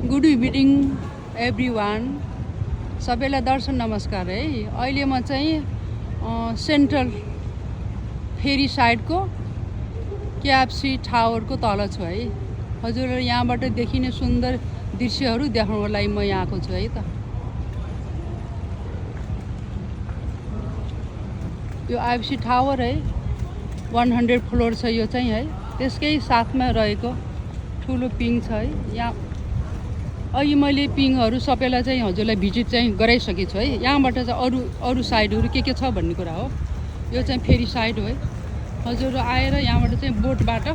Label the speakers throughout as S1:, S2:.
S1: Good evening everyone, सबैलाई दर्शन नमस्कार है। अहिले म चाहिँ सेन्ट्रल फेरी साइडको केएफसी टावरको तल छु है। हजुरहरू यहाँबाट देखिने सुन्दर दृश्यहरू देखाउनको लागि म यहाँ आएको छु है त। यो आइएफसी टावर है, 100 फ्लोर छ यो चाहिँ है। त्यसकै साथमा रहेको ठुलो पिङ छ है। यहाँ अहिले मैले पिङहरू सबैलाई चाहिँ हजुरलाई भिजिट चाहिँ गराइसकेको छु है। यहाँबाट चाहिँ अरू साइडहरू के छ भन्ने कुरा हो। यो चाहिँ फेरी साइड हो है। हजुर आएर यहाँबाट चाहिँ बोटबाट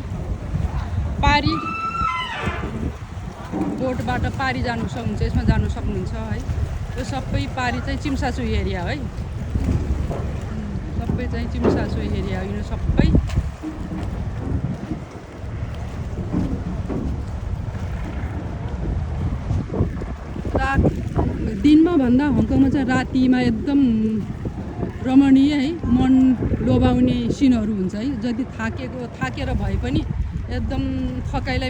S1: पारी जानु सक्नुहुन्छ, यसमा जानु सक्नुहुन्छ है। यो सबै पारी चाहिँ चिम्साचु एरिया है। सबै चाहिँ चिम्साचु एरिया हो यो सबै। दिनमा भन्दा हङकङमा चाहिँ रातिमा एकदम रमणीय है, मन लोभाउने सिनहरू हुन्छ है। जति थाकेर भए पनि एकदम थकाइलाई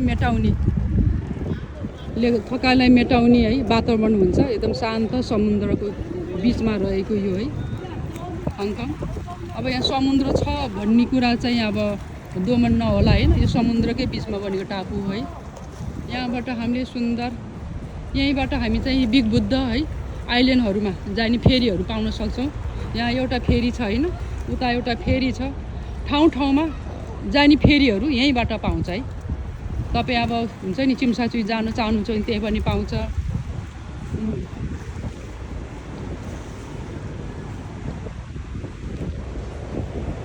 S1: मेटाउने है वातावरण हुन्छ। एकदम शान्त समुद्रको बिचमा रहेको यो है हङकङ। अब यहाँ समुद्र छ भन्ने कुरा चाहिँ अब दोमन नहोला होइन। यो समुद्रकै बिचमा बनेको टापु है। यहाँबाट हामीले यहीँबाट हामी चाहिँ बिग बुद्ध है आइल्यान्डहरूमा जाने फेरीहरू पाउन सक्छौँ। यहाँ एउटा फेरी छ होइन, उता एउटा फेरी छ। ठाउँमा जाने फेरीहरू यहीँबाट पाउँछ है। तपाईँ अब हुन्छ नि चिम्साचुई जान चाहनुहुन्छ भने त्यही पनि पाउँछ।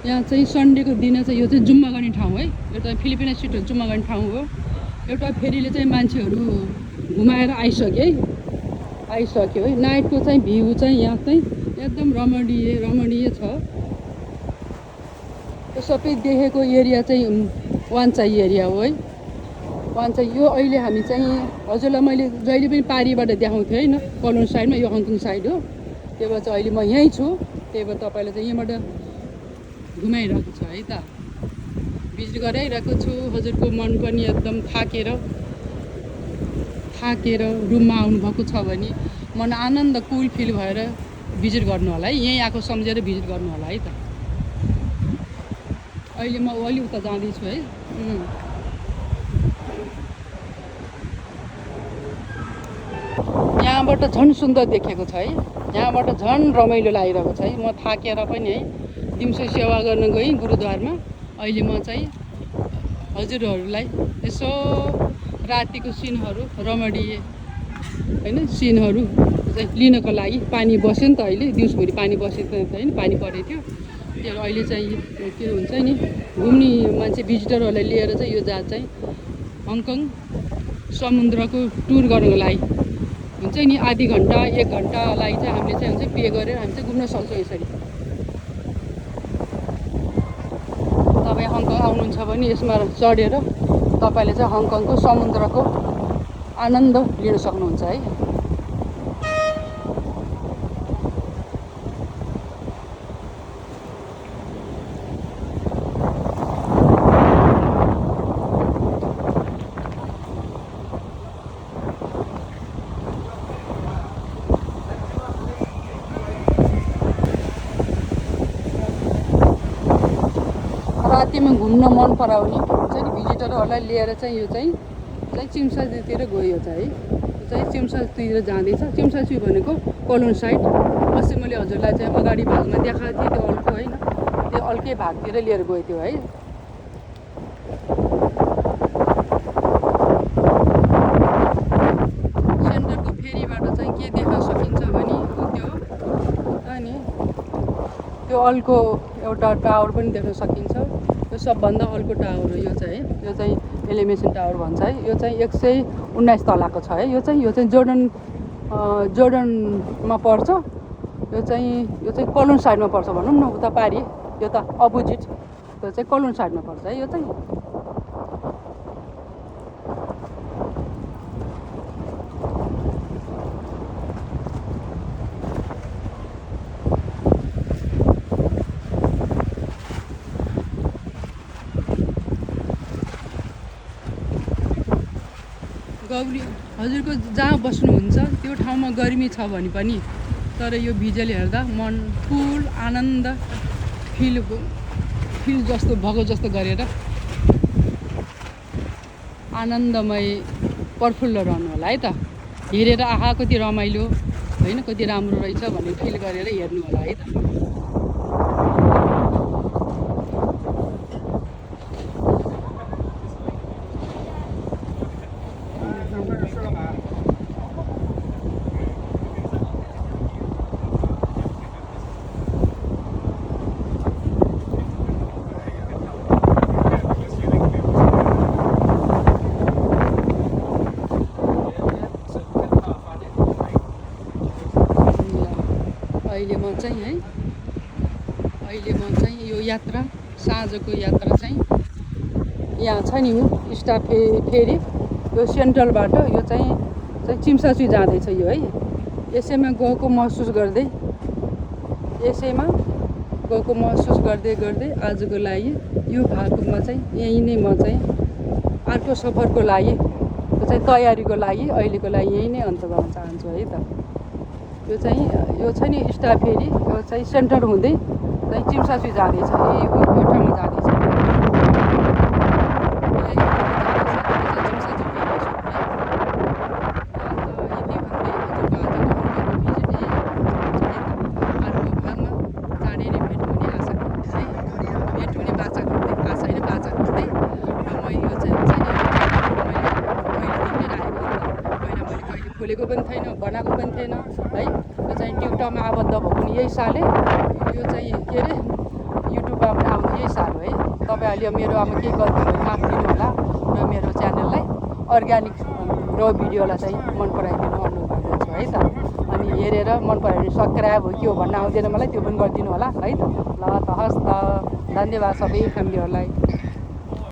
S1: यहाँ चाहिँ सन्डेको दिन चाहिँ यो चाहिँ जुम्मा गर्ने ठाउँ है। एउटा फिलिपिना सिटहरू जुम्मा गर्ने ठाउँ हो। एउटा फेरीले चाहिँ मान्छेहरू घुमाएर आइसक्यो है। नाइटको चाहिँ भ्यू चाहिँ यहाँ चाहिँ एकदम रमणीय छ। यो सबै देखेको एरिया चाहिँ वान्चाई एरिया हो है। वान्चाई यो अहिले हामी चाहिँ हजुरलाई मैले जहिले पनि पारीबाट देखाउँथेँ होइन, कोलोन साइडमा। यो हङकङ साइड हो। त्यही भएर चाहिँ अहिले म यहीँ छु। त्यही भएर तपाईँलाई चाहिँ यहाँबाट घुमाइरहेको छु है त, भिजिट गराइरहेको छु। हजुरको मन पनि एकदम थाकेर रुममा आउनुभएको छ भने मन आनन्द कुल फिल भएर भिजिट गर्नु होला है। यहीँ आएको सम्झेर भिजिट गर्नु होला है त। अहिले म अलि उता जाँदैछु है। यहाँबाट झन् सुन्दर देखेको छ है। यहाँबाट झन् रमाइलो लागिरहेको छ है। म थाकेर पनि है दिउँसो सेवा गर्न गएँ गुरुद्वारमा। अहिले म चाहिँ हजुरहरूलाई यसो रातिको सिनहरू रमणीय होइन सिनहरू चाहिँ लिनको लागि पानी बस्यो नि त। अहिले दिउँसोभरि पानी बसेको होइन, पानी परेको थियो। त्यो अहिले चाहिँ के हुन्छ नि घुम्ने मान्छे भिजिटरहरूलाई लिएर चाहिँ यो जहाज चाहिँ हङकङ समुद्रको टुर गर्नको लागि हुन्छ नि। आधी घन्टा 1 घन्टा लागि चाहिँ हामीले चाहिँ हुन्छ पे गरेर हामी चाहिँ घुम्न सक्छौँ यसरी। तपाईँ हङकङ आउनुहुन्छ भने यसमा चढेर तपाईँले चाहिँ हङकङको समुद्रको आनन्द लिन सक्नुहुन्छ है। रातिमा घुम्न मन पराउने हुन्छ नि भिजिटरहरूलाई लिएर चाहिँ यो चाहिँ चिम्साचुतिर गयो चाहिँ है। यो चाहिँ चिम्साचुतिर जाँदैछ। चिम्साचु भनेको कोलोन साइड। अस्ति मैले हजुरलाई चाहिँ अगाडि भागमा देखाएको थिएँ त्यो अल्को होइन, त्यो अर्कै भागतिर लिएर गयो त्यो है। सेन्टरको फेरीबाट चाहिँ के देख्न सकिन्छ भने त्यो अल्को एउटा टावर पनि देख्न सकिन्छ। यो सबभन्दा अल्को टावर हो यो चाहिँ है। यो चाहिँ एलिभेसन टावर भन्छ है। यो चाहिँ 119 तलाको छ है। यो चाहिँ जोर्डनमा पर्छ। यो चाहिँ कोलोन साइडमा पर्छ भनौँ न, उता पारी। यो त अपोजिट, त्यो चाहिँ कोलोन साइडमा पर्छ है। यो चाहिँ गौरी हजुरको जहाँ बस्नुहुन्छ त्यो ठाउँमा गर्मी छ भने पनि तर यो भिजुअल हेर्दा मन फुल आनन्द फिल जस्तो भएको जस्तो गरेर आनन्दमय प्रफुल्ल रहनु होला है त। हेरेर आहा कति रमाइलो होइन, कति राम्रो रहेछ भन्ने फिल गरेर हेर्नु होला है त। अहिले म चाहिँ यो यात्रा साँझको यात्रा चाहिँ यहाँ छ नि स्टाफ फेरि यो सेन्ट्रलबाट यो चाहिँ चिम्सासुई जाँदैछ यो है। यसैमा गएको महसुस गर्दै गर्दै आजको लागि यो भागमा चाहिँ यहीँ नै म चाहिँ अर्को सफरको लागि यो चाहिँ तयारीको लागि अहिलेको लागि यहीँ नै अन्त गर्न चाहन्छु है त। यो छ नि स्टाफ फेरि यो चाहिँ सेन्टर हुँदै चाहिँ चिम्सासुई जाँदैछ, यो ठाउँमा जाँदैछ। खोलेको पनि थिएन, बनाएको पनि थिएन है। यो चाहिँ ट्युटरमा आबद्ध भएको पनि यही सालै, यो चाहिँ के अरे युट्युबमा पनि आउनु यही साल हो है। तपाईँहरूले मेरो अब केही गल्ती माफ दिनु होला र मेरो च्यानललाई अर्ग्यानिक र भिडियोलाई चाहिँ मन पराइदिनु अनुरोध गर्दछु है त। अनि हेरेर मन परायो भने सब्सक्राइब हो के हो भन्न आउँदैन मलाई, त्यो पनि गरिदिनु होला है त। ल त हस् त, धन्यवाद सबै फ्यामिलीहरूलाई।